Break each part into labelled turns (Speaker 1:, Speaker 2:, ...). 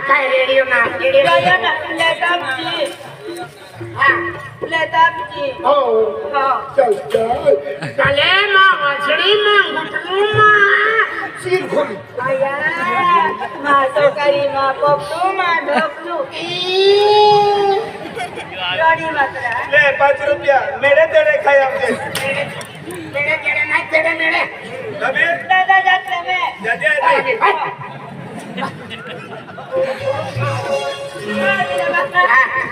Speaker 1: काय रेडियो ना
Speaker 2: लैपटॉप जी
Speaker 1: हो
Speaker 3: चल चल
Speaker 1: चले मां वासड़ी मां गुटलू मां
Speaker 3: सिर खोल
Speaker 2: आया मां सरकारी मां पप्पू मां ढोकलू गाड़ी मात्रा
Speaker 4: ले 5 रुपया मेरे तेरे खाया हमसे
Speaker 1: मेरे तेरे नहीं तेरे मेरे
Speaker 4: अबे
Speaker 2: दादा जाते में
Speaker 4: जाते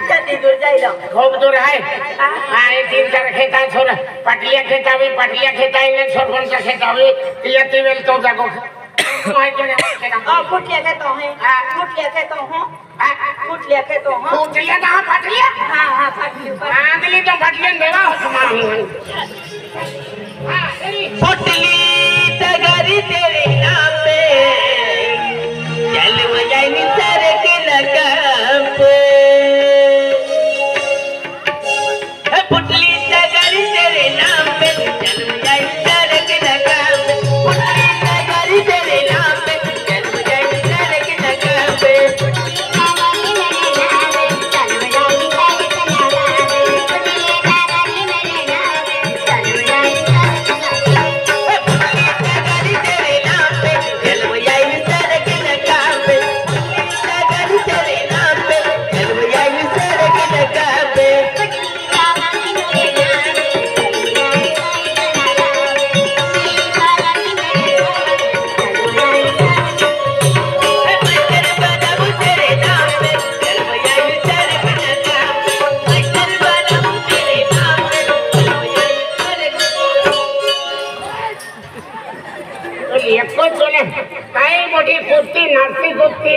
Speaker 2: जल्दी दूर जाइलो
Speaker 1: खूब दूर है हाँ ये 3-4 खेता छोड़ पटलिया खेता भी पटलिया खेता इन्हें छोड़ कौन सा खेता भी ये तीवेल तो जागो
Speaker 2: फुटलिया के तो हैं फुटलिया के तो हैं फुटलिया के तो हैं
Speaker 1: फुटलिया कहाँ पटलिया
Speaker 2: हाँ फुटलिया
Speaker 1: आंधली तो पटलियन देवा तुम्हारी
Speaker 5: फुटली तगरी तेरे नाम पे चल बजाएंगे सारे के लगाम पे फुटली तगरी तेरे नाम पे चल बजाएंगे सारे के लगाम पे फुटली तगरी तेरे नाम पे चल बजाएंगे सारे के लगाम पे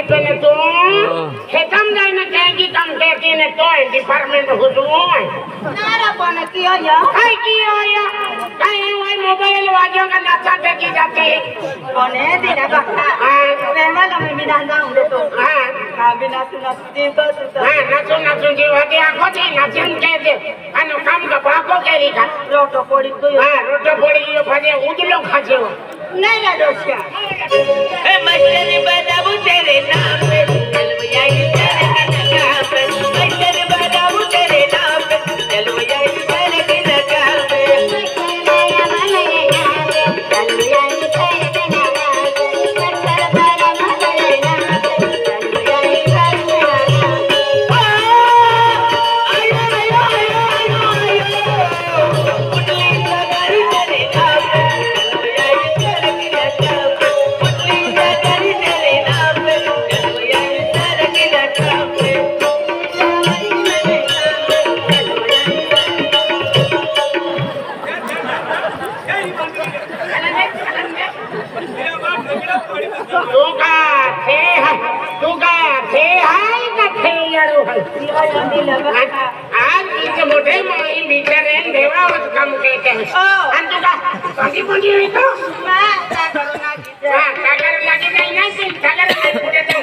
Speaker 1: पहले तो खेतम जाने कहेंगी कम कहती ने तो डिपार्टमेंट हुजूर
Speaker 2: नारा बन किया या
Speaker 1: काय किया या काय वही मोबाइल वाजों का नाचा देखी जाती है
Speaker 2: बने दिन का रहना का मैं बिना ना हूँ तो हाँ बिना सुना जीव का सुता
Speaker 1: नाचो जीव हती आँखों थी नाचन कहते अनु काम का बाको करी का
Speaker 2: रोटो पोड़ी तो
Speaker 1: रोटो पोड़ी यो फजे उजलो खाचे हो
Speaker 2: नहीं ना दोस्ता
Speaker 5: मस्टर बाबू तेरे नाम पे चल बजाएंगे सारे के लगाम पे मस्टर बाबू तेरे नाम पे चल बजाएंगे सारे के लगाम पे
Speaker 1: आज इसे मोटे माई बिचारे देवा उस काम कहते हैं अंतुका कौन सी हुई तो सागर लगी नहीं ना सिर्फ सागर में पूरे तो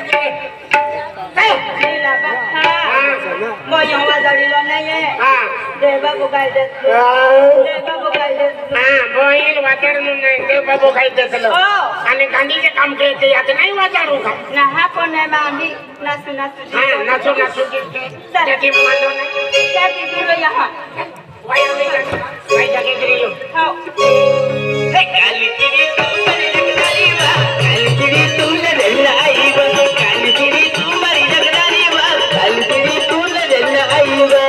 Speaker 2: वो यहाँ जड़ी लो नहीं है देवा को गाइड दे
Speaker 1: बोईल वाचर नहीं देवा को गाइड दे लो अने गांधी के काम कहते हैं तो नहीं वाचर होगा
Speaker 2: ना हाँ कौन है मामी नाचू
Speaker 1: नाचो की जैसी मानो ना
Speaker 2: क्या कीजिए यहाँ
Speaker 1: वही जगह गिरी
Speaker 2: हाँ
Speaker 5: काली तेरी तू मरी लगदारी बा काली तेरी तू लड़ाई बा काली तेरी तू मरी लगदारी बा काली तेरी तू लड़ाई बा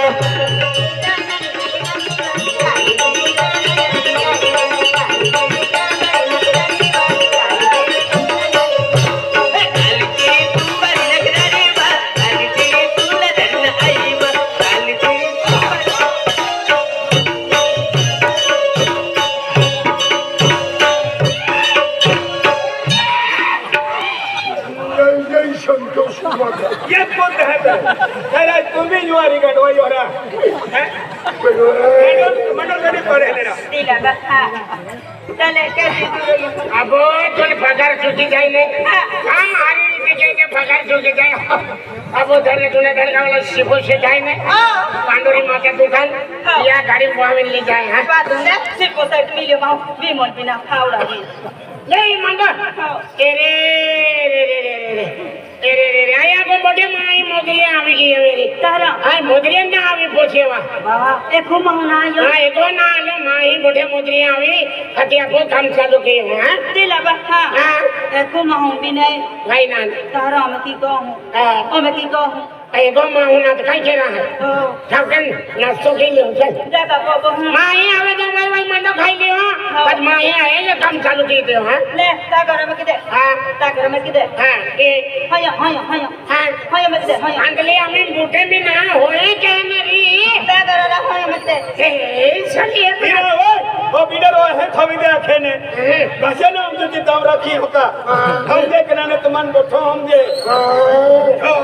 Speaker 4: ये कौन है तेरा तुम भी जुआरी गडवाई हो रहा है मंडल गडी पड़े लेना
Speaker 2: दिला बता चले कैसे दूर
Speaker 1: अब तुम पगार चुकी जाए नहीं हम हारी नीचे के पगार चुकी जाए अब धरने तूने धर का वाला शिवो से जाए नहीं पांडुरी माँ के दुकान या गाड़ी मुआविन ले जाए हाँ
Speaker 2: बात है सिर्फ को साइड मिलियो माँ भी मन बिना खाओ रही
Speaker 1: नहीं मंडल तेरे रे अरे रे रे आया को बड़े माई मोदरी आवी गई है मेरी
Speaker 2: तारा
Speaker 1: हां मोदरी ना आवी पोछेवा
Speaker 2: बाबा एको महीना आयो
Speaker 1: हां एको ना आलो माई बड़े मोदरी आवी हटिया को काम चालू किए हां
Speaker 2: दिला बा हां एको महू भी नहीं
Speaker 1: भाई ना
Speaker 2: तारा में की कहूं
Speaker 1: हां
Speaker 2: ओ मैं की कहूं
Speaker 1: एको माऊ ना तो काई केरा है
Speaker 2: ओ
Speaker 1: सबकन नाश्तो के लिए चल
Speaker 2: जाका को
Speaker 1: माई आवे तो भाई मंडो खाई लियो आज माई आए ये काम चालू की दे हां
Speaker 2: ले ता घर में किदे
Speaker 1: हां
Speaker 2: ता घर में किदे
Speaker 1: हां ए
Speaker 2: हाया हाया हाया
Speaker 1: हां
Speaker 2: हाया में किदे हाया
Speaker 1: अंगली हमें बूटे भी ना होए कहनरी
Speaker 2: ता घर ला हाया में किदे
Speaker 1: ए चलिए
Speaker 4: बिना ओ बिना रो है थवी दे आखेने बसे ना हम जो जिताव रखी होका हम देखना ने तुमन बैठो हम जे
Speaker 2: ओ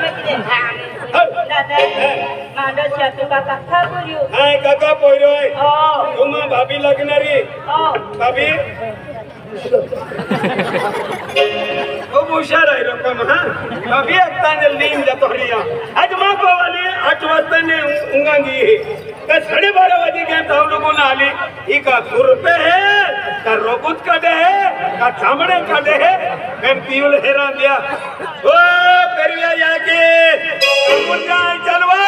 Speaker 2: में किदे दादा मांडो छतु का कथा करियो
Speaker 4: हाय काका पोइरोय
Speaker 2: ओ
Speaker 4: तुम भाभी लगनारी
Speaker 2: ओ
Speaker 4: भाभी ओ मुशा रही रकम हां भाभी एकता जल्दी इन जतोरिया आज मां को वाली 8 वाजता ने उंगांगी का 12:30 बजे के हम लोगों ने आली ई का रुपए है का रोबुत का दे है का सामने का दे है मैं पीउल हैरान दिया ओ पेरिया जाके मुर्गा चलवा